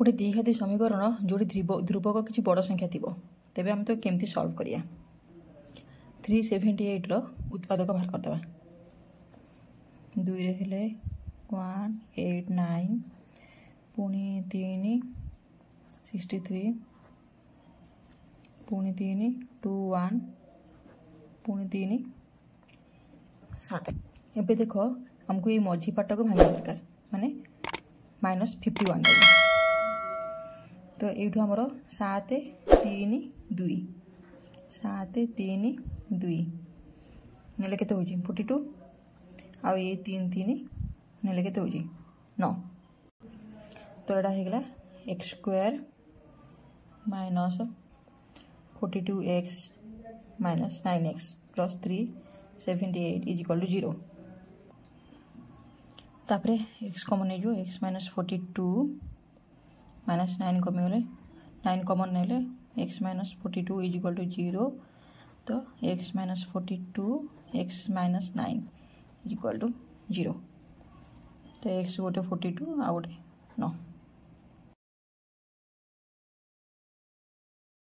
गोटे द्विघाती समीकरण जो ध्रुवक किसी बड़ संख्या थी तेज आम तो केमती सल्व करिया 378 उत्पादक बाहर करदे दुई रे 189 पुणी 3 63 पुणी 3 21 पुणी 3 7 एबे देखो हमको ये मझी पार्ट को भांगा दरकार माने -51 तो ये आमर 7 3 2 7 3 2 नेले केते होजी 42 आ ये 3 3 नेले केते होजी 9 तो एटा हे गला x square minus 42x minus 9x plus 378 is equal to 0 तापरे x कॉमन है जो x माइनस 42 माइनस 9 कमे गले 9 कॉमन नेले x minus 42 is equal to 0 तो x minus 42 x minus 9 is equal to 0 तो x गोटे 42 आ गोटे 9